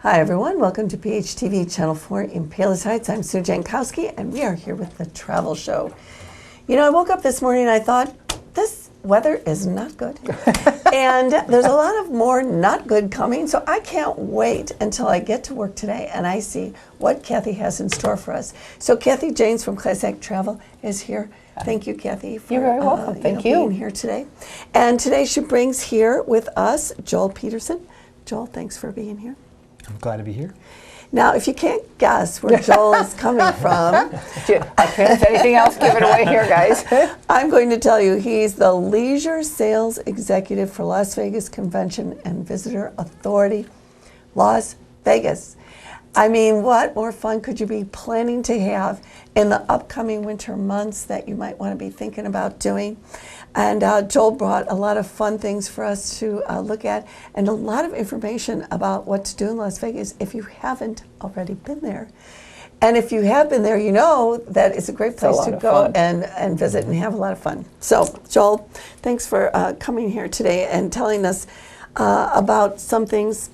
Hi everyone, welcome to PHTV Channel 4 in Palos Heights. I'm Sue Jankowski and we are here with the Travel Show. You know, I woke up this morning and I thought, this weather is not good. And there's a lot of more not good coming, so I can't wait until I get to work today and I see what Kathy has in store for us. So Kathy Janes from Class Travel is here. Thank you, Kathy, for You're very welcome. Thank you. being here today. And today she brings here with us Joel Peterson. Joel, thanks for being here. I'm glad to be here. Now, if you can't guess where Joel is coming from, I can't say anything else. Give it away here, guys. I'm going to tell you he's the Leisure Sales Executive for Las Vegas Convention and Visitor Authority, Las Vegas. I mean, what more fun could you be planning to have in the upcoming winter months that you might want to be thinking about doing? And Joel brought a lot of fun things for us to look at and a lot of information about what to do in Las Vegas if you haven't already been there. And if you have been there, you know that it's a great place to go and visit and have a lot of fun. So, Joel, thanks for coming here today and telling us about some things.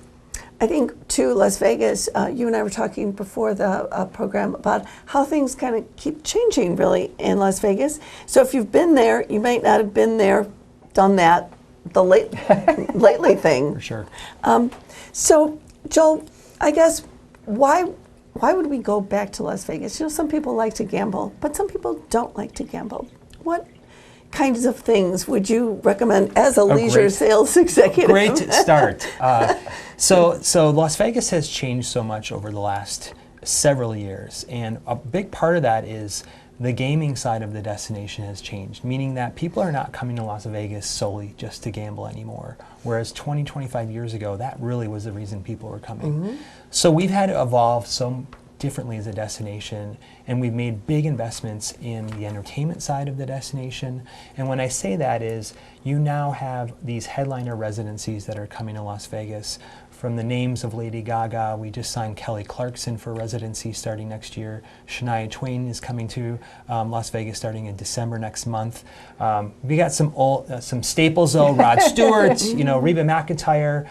I think, too, Las Vegas, you and I were talking before the program about how things kind of keep changing, really, in Las Vegas. So if you've been there, you might not have been there, done that, the lately thing. For sure. So, Joel, I guess, why would we go back to Las Vegas? You know, some people like to gamble, but some people don't like to gamble. What kinds of things would you recommend as a leisure sales executive? Great start. So Las Vegas has changed so much over the last several years, and a big part of that is the gaming side of the destination has changed, meaning that people are not coming to Las Vegas solely just to gamble anymore, whereas 20, 25 years ago, that really was the reason people were coming. Mm-hmm. So we've had to evolve so differently as a destination, and we've made big investments in the entertainment side of the destination. And when I say that is, you now have these headliner residencies that are coming to Las Vegas. From the names of Lady Gaga, we just signed Kelly Clarkson for residency starting next year. Shania Twain is coming to Las Vegas starting in December next month. We got some staples though, Rod Stewart, Reba McEntire.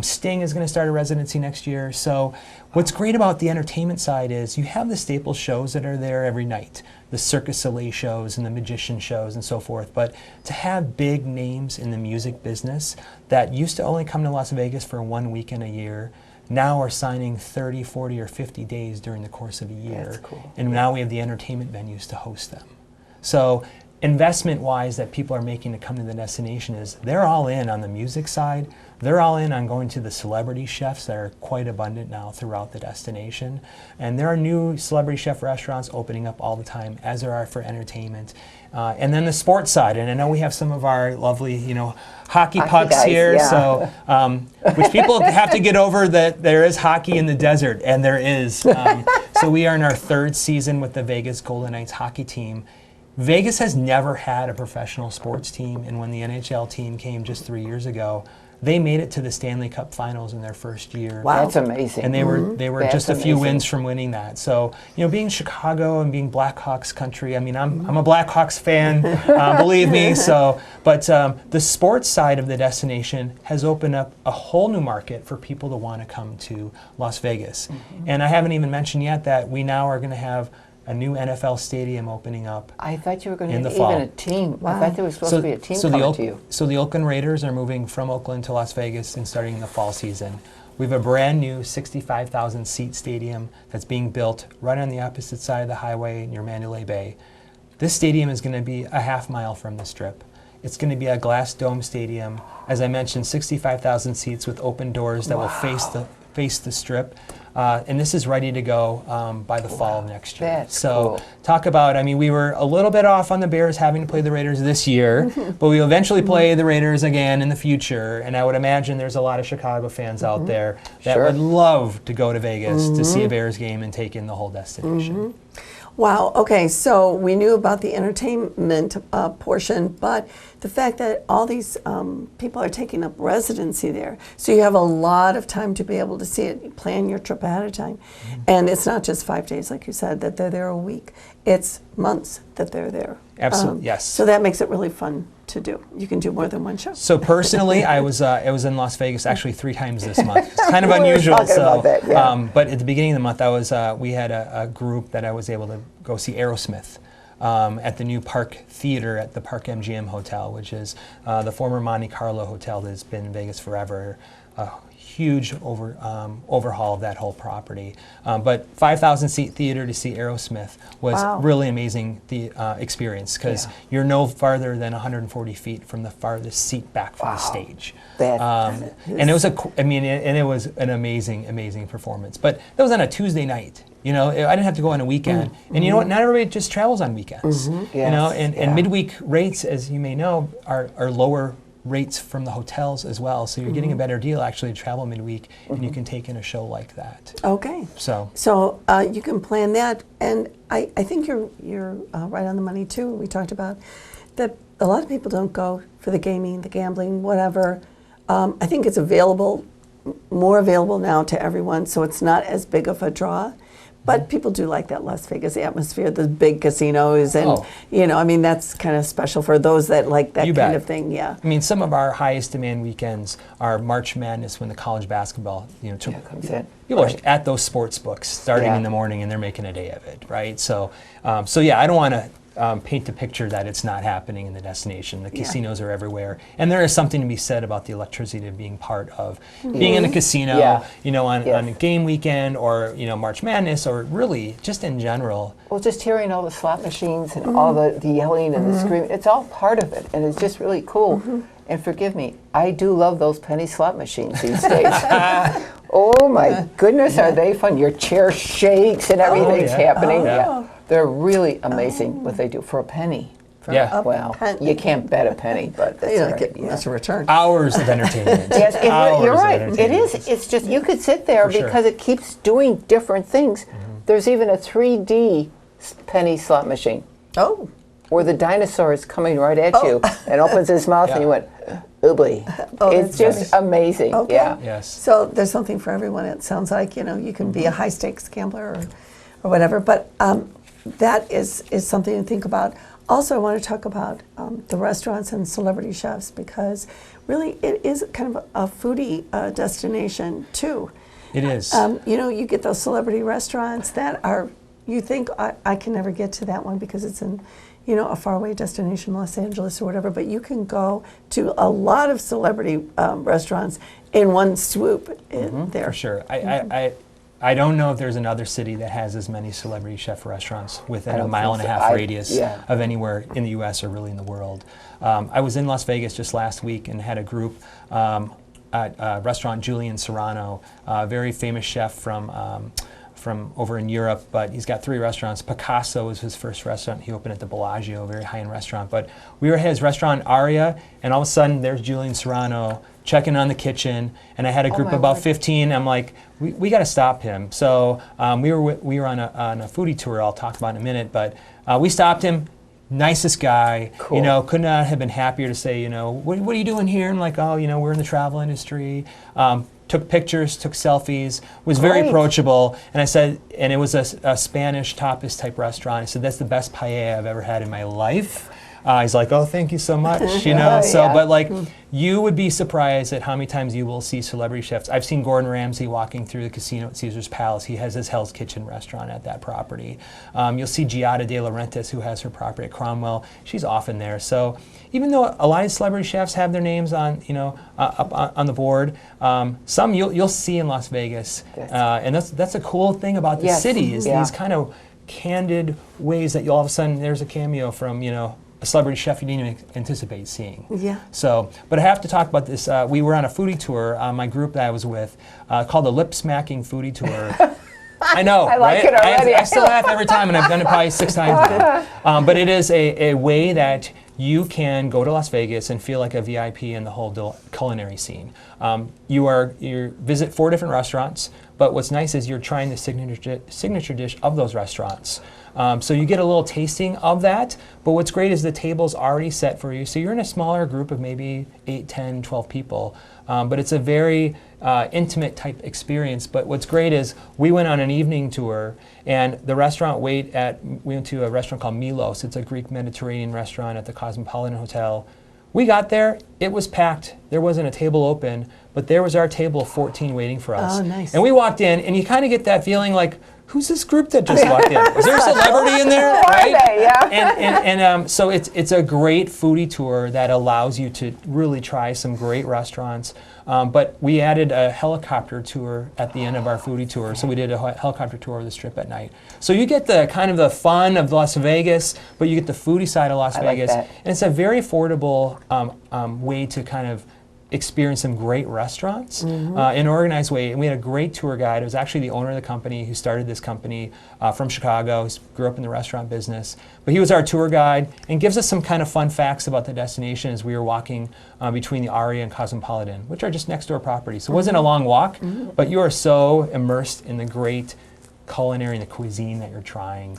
Sting is going to start a residency next year. So what's great about the entertainment side is you have the staple shows that are there every night, the Cirque du Soleil shows and the magician shows and so forth. But to have big names in the music business that used to only come to Las Vegas for 1 weekend a year, now are signing 30, 40, or 50 days during the course of a year. That's cool. And now we have the entertainment venues to host them. So investment-wise that people are making to come to the destination is they're all in on the music side. They're all in on going to the celebrity chefs that are quite abundant now throughout the destination. And there are new celebrity chef restaurants opening up all the time, as there are for entertainment. And then the sports side, and I know we have some of our lovely, hockey pucks guys, here. yeah. So, which people have to get over that there is hockey in the desert, and there is. So we are in our third season with the Vegas Golden Knights hockey team. Vegas has never had a professional sports team, and when the NHL team came just 3 years ago, they made it to the Stanley Cup Finals in their first year. Wow, that's amazing. And they were just a few wins from winning that. So, being Chicago and being Blackhawks country, I mean, I'm a Blackhawks fan, believe me. So, but the sports side of the destination has opened up a whole new market for people to want to come to Las Vegas. Mm-hmm. And I haven't even mentioned yet that we now are going to have a new NFL stadium opening up. I thought you were going to have fall. even a team. Wow. I thought there was supposed to be a team coming to you. So the Oakland Raiders are moving from Oakland to Las Vegas and starting in the fall season. We have a brand new 65,000 seat stadium that's being built right on the opposite side of the highway near Mandalay Bay. This stadium is going to be a half mile from the Strip. It's going to be a glass dome stadium. As I mentioned, 65,000 seats with open doors that will face the Strip. And this is ready to go by the fall of next year. That's cool. Talk about, we were a little bit off on the Bears having to play the Raiders this year, but we eventually play the Raiders again in the future. And I would imagine there's a lot of Chicago fans out there that would love to go to Vegas to see a Bears game and take in the whole destination. Wow, okay, so we knew about the entertainment portion, but the fact that all these people are taking up residency there, so you have a lot of time to be able to see it. You plan your trip ahead of time. And it's not just 5 days, like you said, that they're there a week. It's months that they're there. Absolutely, yes. So that makes it really fun to do? You can do more than one show. So personally, I was in Las Vegas actually 3 times this month. It's kind of unusual. talking about that, yeah. But at the beginning of the month, I was we had a group that I was able to go see Aerosmith at the new Park Theater at the Park MGM Hotel, which is the former Monte Carlo hotel that's been in Vegas forever. Huge overhaul of that whole property. But 5,000 seat theater to see Aerosmith was Wow. really amazing experience, because you're no farther than 140 feet from the farthest seat back from the stage. And it was it was an amazing performance. But that was on a Tuesday night. You know, I didn't have to go on a weekend. And you know what? Not everybody just travels on weekends. You know, and midweek rates, as you may know, are lower rates from the hotels as well. So you're getting a better deal actually to travel midweek, and you can take in a show like that. Okay. So You can plan that, and I think you're right on the money too. We talked about that a lot of people don't go for the gaming, the gambling, whatever. I think it's more available now to everyone, so it's not as big of a draw. But people do like that Las Vegas atmosphere, the big casinos, and you know, I mean, that's kind of special for those that like that kind of thing. Yeah. I mean, some of our highest demand weekends are March Madness, when the college basketball, comes in. People are at those sports books starting in the morning, and they're making a day of it, right? So, yeah, I don't want to paint the picture that it's not happening in the destination. The casinos are everywhere, and there is something to be said about the electricity of being part of being in a casino, you know, on a game weekend, or you know, March Madness, or really just in general. Well, just hearing all the slot machines and all the yelling and the screaming, it's all part of it, and it's just really cool. And forgive me, I do love those penny slot machines these days. Oh my goodness, are they fun? Your chair shakes and everything's happening. They're really amazing what they do for a penny. Well, you can't bet a penny, but that's that's a return. Hours of entertainment. Yes, you're right. It is. It's just, you could sit there because it keeps doing different things. There's even a 3D penny slot machine. Oh. Where the dinosaur is coming right at you and opens his mouth and you went, oobly. It's just amazing. Okay. Yeah. Yes. So there's something for everyone. It sounds like, you know, you can be a high stakes gambler or whatever, but that is something to think about. Also, I want to talk about the restaurants and celebrity chefs, because really it is kind of a foodie destination too. It is. You know, you get those celebrity restaurants that are, you think, I can never get to that one because it's in, you know, a faraway destination, Los Angeles or whatever, but you can go to a lot of celebrity restaurants in one swoop there. For sure. I don't know if there's another city that has as many celebrity chef restaurants within a mile and a half radius of anywhere in the U.S. or really in the world. I was in Las Vegas just last week and had a group at restaurant Julian Serrano, a very famous chef from over in Europe, but he's got 3 restaurants. Picasso was his first restaurant. He opened at the Bellagio, a very high-end restaurant. But we were at his restaurant, Aria, and all of a sudden there's Julian Serrano checking on the kitchen, and I had a group of about 15. I'm like, we got to stop him. So we were on a foodie tour I'll talk about in a minute, but we stopped him. Nicest guy, you know, could not have been happier to say, you know, what are you doing here? I'm like, oh, you know, we're in the travel industry. Took pictures, took selfies, was very approachable, and I said, and it was a Spanish tapas type restaurant. I said, that's the best paella I've ever had in my life. He's like, oh, thank you so much, you know. But like, you would be surprised at how many times you will see celebrity chefs. I've seen Gordon Ramsay walking through the casino at Caesar's Palace. He has his Hell's Kitchen restaurant at that property. You'll see Giada De Laurentiis, who has her property at Cromwell. She's often there. So even though a lot of celebrity chefs have their names on, you know, up on the board, some you'll see in Las Vegas, and that's a cool thing about the city, is these kind of candid ways that you all of a sudden there's a cameo from, you know, a celebrity chef you didn't even anticipate seeing. So, but I have to talk about this. We were on a foodie tour, my group that I was with, called the Lip Smacking Foodie Tour. I know, I like right? it already. I still laugh every time, and I've done it probably 6 times now. But it is a way that you can go to Las Vegas and feel like a VIP in the whole culinary scene. You visit 4 different restaurants, but what's nice is you're trying the signature dish of those restaurants. So you get a little tasting of that, but what's great is the table's already set for you. So you're in a smaller group of maybe 8, 10, 12 people, but it's a very intimate type experience. But what's great is we went on an evening tour, and the restaurant we went to a restaurant called Milos. It's a Greek Mediterranean restaurant at the Cosmopolitan Hotel. We got there, it was packed. There wasn't a table open, but there was our table of 14 waiting for us. Oh, nice. And we walked in, and you kind of get that feeling like, who's this group that just walked in? Is there a celebrity in there? Who are they? Yeah. And so it's a great foodie tour that allows you to really try some great restaurants. But we added a helicopter tour at the end of our foodie tour. So we did a helicopter tour of the Strip at night. So you get the kind of the fun of Las Vegas, but you get the foodie side of Las I like Vegas. that. And it's a very affordable way to kind of experience some great restaurants in an organized way. And we had a great tour guide. It was actually the owner of the company who started this company from Chicago. He grew up in the restaurant business. But he was our tour guide and gives us some kind of fun facts about the destination as we were walking between the Aria and Cosmopolitan, which are just next door properties. So it wasn't a long walk, but you are so immersed in the great culinary and the cuisine that you're trying.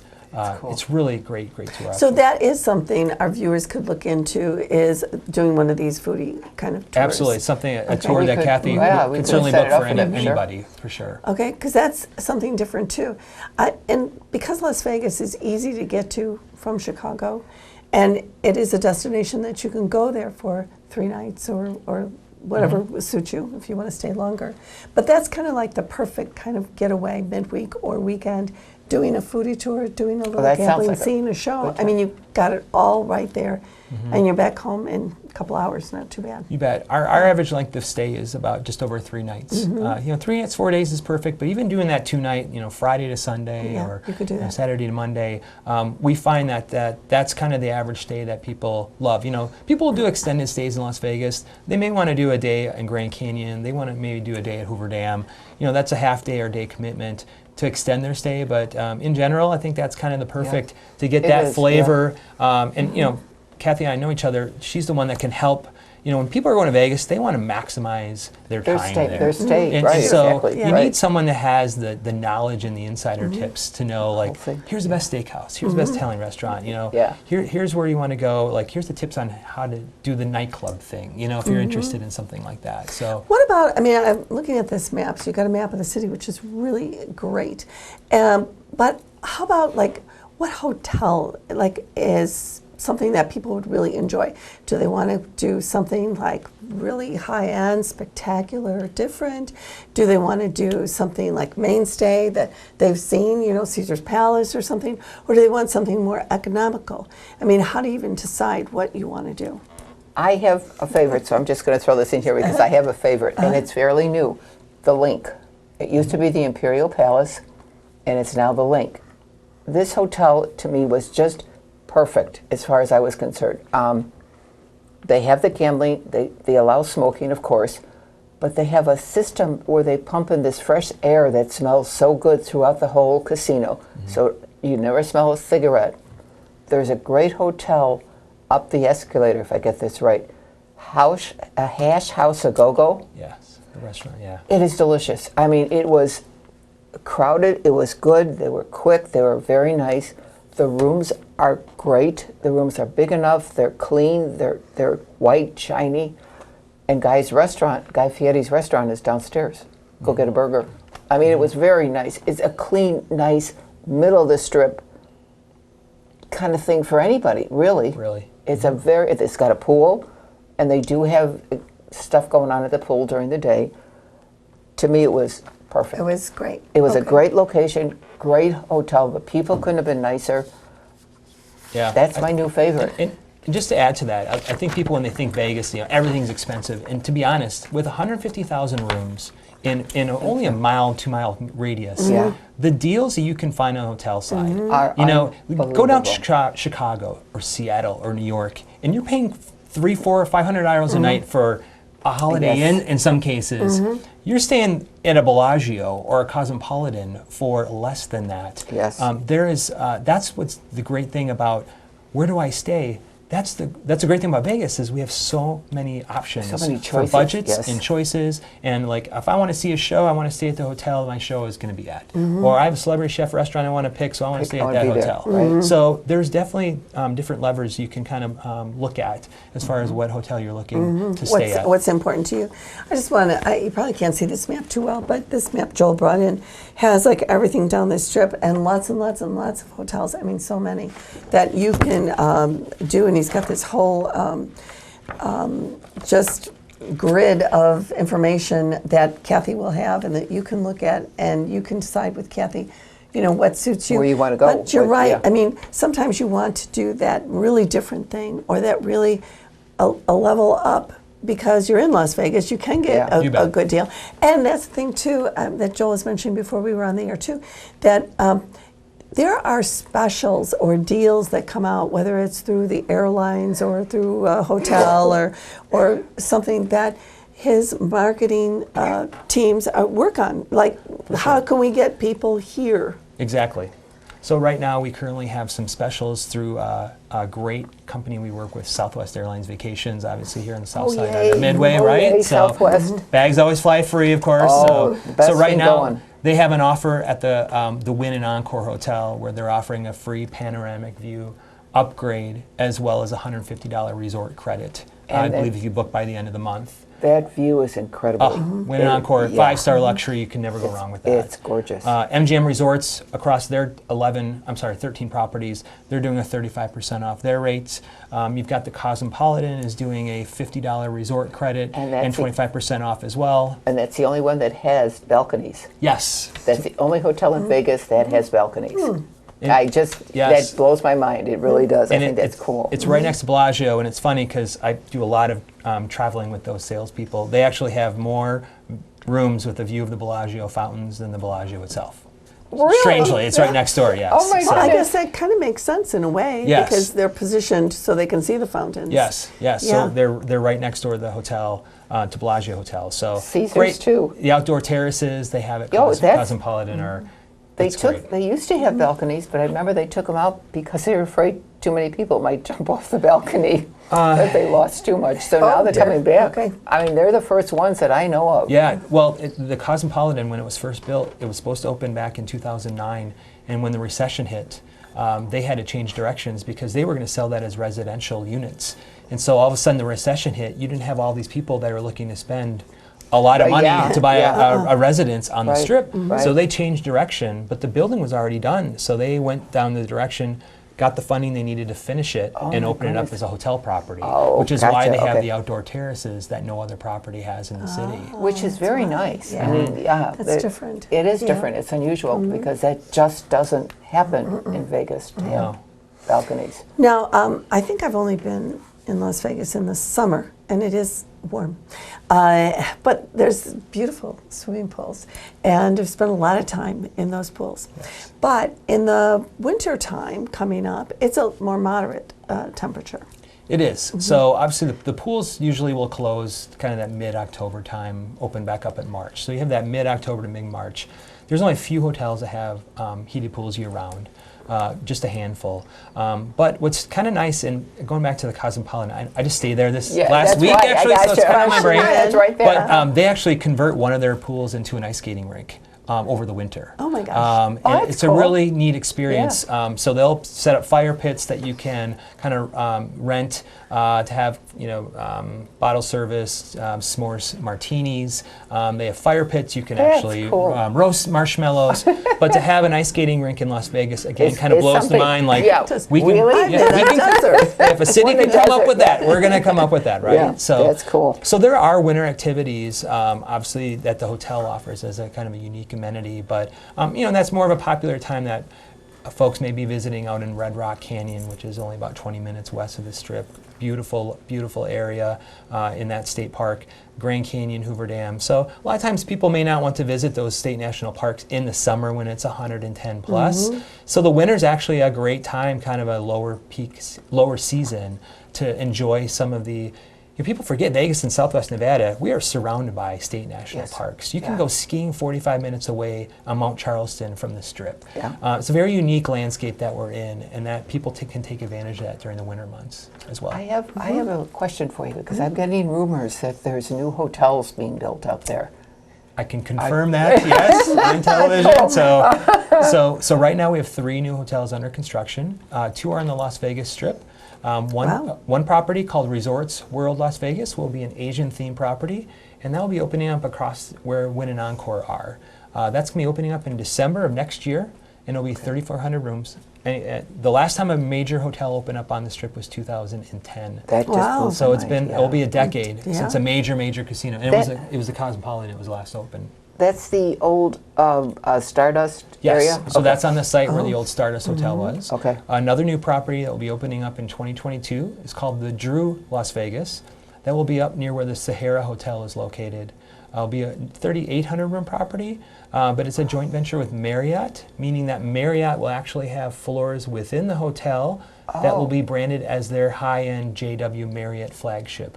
cool. It's really a great tour. So that is something our viewers could look into, is doing one of these foodie kind of tours. Absolutely, it's something, a Okay. tour We that could- Kathy yeah, we could could certainly set book it up for for them, sure. anybody, for sure. Okay, because that's something different too. And because Las Vegas is easy to get to from Chicago, and it is a destination that you can go there for 3 nights or whatever Mm-hmm. suits you if you want to stay longer. But that's kind of like the perfect kind of getaway midweek or weekend, doing a foodie tour, doing a little that sounds gambling like a scene, a show. good I mean, time. you've got it all right there, Mm-hmm. and you're back home in a couple hours, not too bad. You bet. Our average length of stay is about just over 3 nights. Mm-hmm. 3 nights, 4 days is perfect, but even doing that 2 night, Friday to Sunday Yeah, or you could do that. Saturday to Monday, we find that's kind of the average stay that people love. People do extended stays in Las Vegas. They may want to do a day in Grand Canyon. They want to maybe do a day at Hoover Dam. That's a half day or day commitment to extend their stay, but in general, I think that's kind of the perfect to get It that is, yeah. flavor. Kathy and I know each other. She's the one that can help. When people are going to Vegas, they want to maximize their Their time stay, there. their stay, And, right? and so exactly. you right. need someone that has the knowledge and the insider tips to know, like, thing. here's the best steakhouse, here's the best Italian restaurant, Yeah. here's where you want to go, like, here's the tips on how to do the nightclub thing, if you're interested in something like that. So What about, I'm looking at this map, so you got a map of the city, which is really great. But how about, what hotel, is something that people would really enjoy? Do they want to do something like really high-end, spectacular, different? Do they want to do something like mainstay that they've seen, Caesar's Palace or something? Or do they want something more economical? How do you even decide what you want to do? I have a favorite, so I'm just going to throw this in here because I have a favorite, and it's fairly new. The Link. It used to be the Imperial Palace, and it's now the Link. This hotel, to me, was just perfect as far as I was concerned. They have the gambling, they allow smoking, of course, but they have a system where they pump in this fresh air that smells so good throughout the whole casino. So you never smell a cigarette. There's a great hotel up the escalator, if I get this right. A Hash House a Go-Go. yes, the restaurant, yeah. It is delicious. It was crowded, it was good, they were quick, they were very nice. The rooms are great. The rooms are big enough, they're clean, they're white, shiny. And Guy Fieri's restaurant is downstairs. Go get a burger. It was very nice. It's a clean, nice, middle of the strip kind of thing for anybody, really. Really. It's got a pool, and they do have stuff going on at the pool during the day. To me, it was perfect. It was great. It was a Okay. great location, great hotel. The people couldn't have been nicer. Yeah. That's my new favorite. And just to add to that, I think people, when they think Vegas, everything's expensive. And to be honest, with 150,000 rooms in only a 2-mile radius, Yeah. the deals that you can find on the hotel side, Are go down unbelievable. to Chicago or Seattle or New York, and you're paying $300, $400, $500 a night for a Holiday Yes. Inn in some cases. You're staying at a Bellagio or a Cosmopolitan for less than that. Yes. That's what's the great thing about where do I stay. That's a great thing about Vegas is we have so many options So many for choices, budgets yes. and choices. And if I want to see a show, I want to stay at the hotel my show is going to be at. Or I have a celebrity chef restaurant I want to pick, so I want to stay I at wanna that be there, hotel. right. So there's definitely different levers you can kind of look at as far as what hotel you're looking to stay at. What's important to you? I just want to, you probably can't see this map too well, but this map Joel brought in has everything down this strip and lots and lots and lots of hotels. So many that you can do. And he's got this whole just grid of information that Kathy will have and that you can look at, and you can decide with Kathy, what suits you. Where you wanna go, But you're but, right. yeah. I mean, sometimes you want to do that really different thing, or that really a level up, because you're in Las Vegas. You can get Yeah. You a bet. good deal. And that's the thing too, that Joel was mentioning before we were on the air too, that there are specials or deals that come out, whether it's through the airlines or through a hotel or something that his marketing teams work on. Like, how can we get people here? Exactly. So right now we currently have some specials through a great company we work with, Southwest Airlines Vacations, obviously here on the south side yay. of the Midway, Oh, right? yay, Southwest. Bags always fly free, of course. Oh, so, best so right thing now going. they have an offer at the Wynn and Encore Hotel where they're offering a free panoramic view upgrade as well as a $150 resort credit. I And then- believe if you book by the end of the month. That view is incredible. Wynn and Encore, Yeah. 5-star luxury, you can never go wrong with that. It's gorgeous. MGM Resorts, across their 13 properties, they're doing a 35% off their rates. You've got the Cosmopolitan is doing a $50 resort credit And and that's the- 25% off as well. And that's the only one that has balconies. Yes. That's the only hotel in Vegas that has balconies. Yes. That blows my mind. It really does. I And think that's cool. It's right next to Bellagio, and it's funny because I do a lot of traveling with those salespeople. They actually have more rooms with a view of the Bellagio fountains than the Bellagio itself. Really? Strangely, it's right next door, yes. Oh my Well, I goodness. guess that kind of makes sense in a way, Yes. because they're positioned so they can see the fountains. Yes, yes. Yeah. So they're right next door to the hotel, to Bellagio Hotel. So Caesars, great. too. The outdoor terraces they have at Oh, that's- Cosmopolitan are. They it's great. They used to have balconies, but I remember they took them out because they were afraid too many people might jump off the balcony. That they lost too much. So now Oh, they're dear. coming back. Okay. I mean, they're the first ones that I know of. Yeah, well, the Cosmopolitan, when it was first built, it was supposed to open back in 2009, and when the recession hit, they had to change directions because they were going to sell that as residential units. And so all of a sudden the recession hit, you didn't have all these people that are looking to spend a lot of money Yeah, to buy yeah. a residence on the Right, strip. right. So they changed direction, but the building was already done. So they went down the direction, got the funding they needed to finish it, and my open it up goodness. as a hotel property, Oh, which is why gotcha, they have okay. the outdoor terraces that no other property has in the city. Which is very nice. Yeah. I mean, yeah. That's different. It is Yeah. different. It's unusual because that just doesn't happen in Vegas to have No. balconies. Now, I think I've only been in Las Vegas in the summer, and it is warm. But there's beautiful swimming pools, and I've spent a lot of time in those pools. But in the winter time coming up, it's a more moderate temperature. It is. So obviously the pools usually will close kind of that mid-October time, open back up in March. So you have that mid-October to mid-March. There's only a few hotels that have heated pools year-round, just a handful. But what's kind of nice, and going back to the Cosmopolitan, I just stayed there this Yeah, last that's week right. I actually, so it's gotcha. kind of on my brain. That's right there. But they actually convert one of their pools into an ice skating rink. Over the winter. Oh my gosh. And that's it's a cool. really neat experience. So they'll set up fire pits that you can kind of rent to have, bottle service, s'mores martinis. They have fire pits. You can That's actually cool. roast marshmallows. But to have an ice skating rink in Las Vegas, again, It's- kind of it's blows the something- mind. Like, yeah. we can, Really? yeah, we can if a city When can it come does up it, with that, we're going to come up with that, right? Yeah, that's cool. So there are winter activities, obviously, that the hotel offers as a kind of a unique amenity, but that's more of a popular time that folks may be visiting out in Red Rock Canyon, which is only about 20 minutes west of the Strip. Beautiful, beautiful area in that state park. Grand Canyon, Hoover Dam. So a lot of times people may not want to visit those state national parks in the summer when it's 110 plus. So the winter's actually a great time, kind of a lower season to enjoy some of the. People forget Vegas and Southwest Nevada, we are surrounded by state national Yes. parks. You can Yeah. go skiing 45 minutes away on Mount Charleston from the Strip. Yeah. It's a very unique landscape that we're in, and that people can take advantage of that during the winter months as well. I have a question for you because I'm getting rumors that there's new hotels being built out there. I can confirm that, yes, on television. So right now we have 3 new hotels under construction. 2 are on the Las Vegas Strip. Wow. One property called Resorts World Las Vegas will be an Asian-themed property, and that will be opening up across where Wynn and Encore are. That's going to be opening up in December of next year, and it'll be 3,400 rooms. And, the last time a major hotel opened up on the Strip was 2010. That just Wow. blows So my it's been, mind, it'll yeah. be a decade Yeah. since a major casino. And it was the Cosmopolitan, it was last open. That's the old Stardust Yes, area? so Okay. that's on the site where the old Stardust Hotel was. Okay. Another new property that will be opening up in 2022 is called the Drew Las Vegas. That will be up near where the Sahara Hotel is located. It'll be a 3,800 room property, but it's a joint venture with Marriott, meaning that Marriott will actually have floors within the hotel that will be branded as their high-end JW Marriott flagship.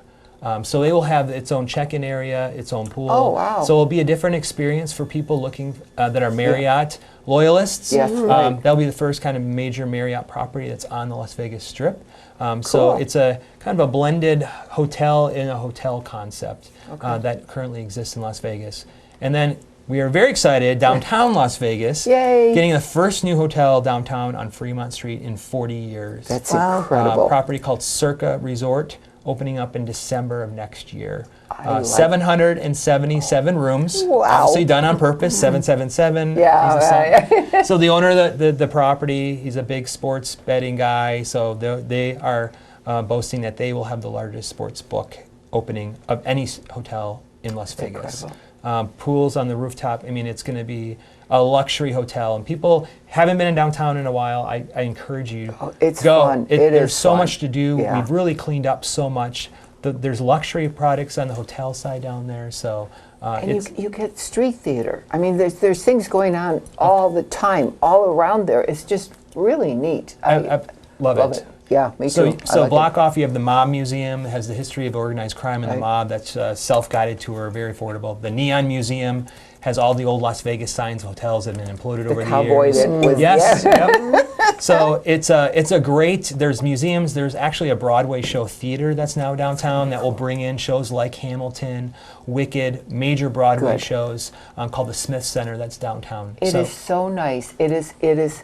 So they will have its own check-in area, its own pool. Oh, wow. So it'll be a different experience for people looking that are Marriott loyalists. Yes, right. That'll be the first kind of major Marriott property that's on the Las Vegas Strip. So Cool. it's a kind of a blended hotel in a hotel concept that currently exists in Las Vegas. And then we are very excited, downtown Las Vegas, Yay. getting the first new hotel downtown on Fremont Street in 40 years. That's Wow. incredible. Property called Circa Resort, opening up in December of next year. I like- 777 rooms, Wow. obviously done on purpose, 777. Yeah, He's a yeah, so the owner of the property, he's a big sports betting guy, so they are boasting that they will have the largest sports book opening of any hotel in Las Vegas. incredible. Pools on the rooftop. I mean, it's going to be a luxury hotel, and people haven't been in downtown in a while. I encourage you it's go. fun. There's is so fun. much to do. Yeah. We've really cleaned up so much. There's luxury products on the hotel side down there, so And it's you get street theater. I mean, there's things going on all the time, all around there. It's just really neat. I love it. Yeah, me So, too. I so like block off, you have the Mob Museum, that has the history of organized crime and Right. the mob. That's a self-guided tour, very affordable. The Neon Museum has all the old Las Vegas signs of hotels that have been imploded over the cowboy years. that was- Yes. yeah. Yep. So it's a great. There's museums. There's actually a Broadway show theater that's now downtown that will bring in shows like Hamilton, Wicked, major Broadway Good. shows called the Smith Center. That's downtown. It is so nice. It is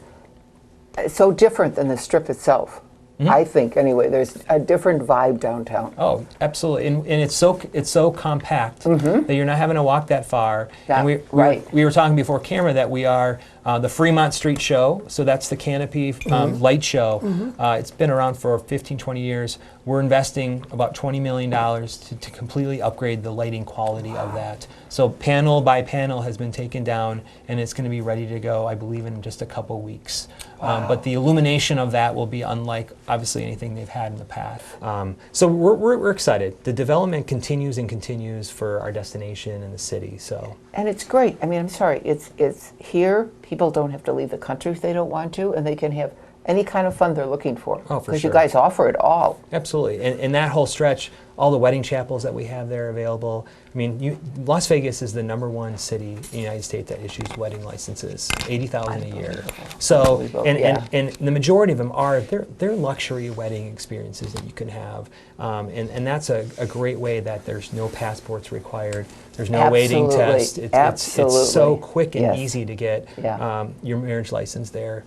so different than the Strip itself. Mm-hmm. I think, anyway. There's a different vibe downtown. Oh, absolutely, and it's so compact that you're not having to walk that far. Yeah, and right. we were talking before camera that we are the Fremont Street Show, so that's the Canopy light show. It's been around for 15, 20 years. We're investing about $20 million to completely upgrade the lighting quality of that. So panel by panel has been taken down, and it's going to be ready to go, I believe, in just a couple weeks. But the illumination of that will be unlike, obviously, anything they've had in the past. So we're excited. The development continues and continues for our destination and the city. So And it's great. I mean, I'm sorry. It's here. People don't have to leave the country if they don't want to, and they can have any kind of fun they're looking for. Oh, for Because sure. you guys offer it all. absolutely, and that whole stretch, all the wedding chapels that we have there available. I mean, Las Vegas is the #1 city in the United States that issues wedding licenses, 80,000 a year. So, Unbelievable, and, yeah. and the majority of them are they're luxury wedding experiences that you can have, and that's a great way that there's no passports required. There's no waiting Absolutely, test. It's so absolutely. quick and Yes. easy to get Yeah. your marriage license there.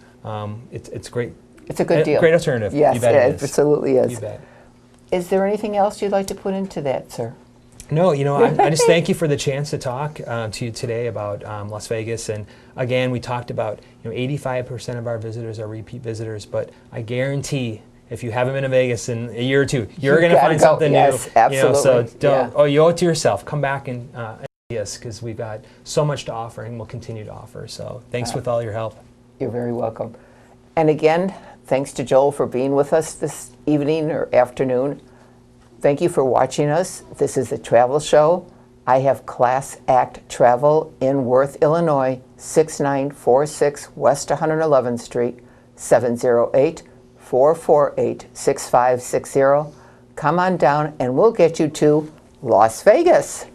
It's great. It's a good deal. Great alternative. Yes, you bet it is. absolutely is. You bet. Is there anything else you'd like to put into that, sir? No, I just thank you for the chance to talk to you today about Las Vegas. And again, we talked about 85% of our visitors are repeat visitors, but I guarantee if you haven't been to Vegas in a year or two, you're going to gotta find go. something Yes, new. absolutely. So don't. Yeah. Oh, you owe it to yourself. Come back and see us because we've got so much to offer and we'll continue to offer. So thanks with all your help. You're very welcome. And again, thanks to Joel for being with us this evening or afternoon. Thank you for watching us. This is the Travel Show. I have Class Act Travel in Worth, Illinois, 6946 West 111th Street, 708-448-6560. Come on down and we'll get you to Las Vegas.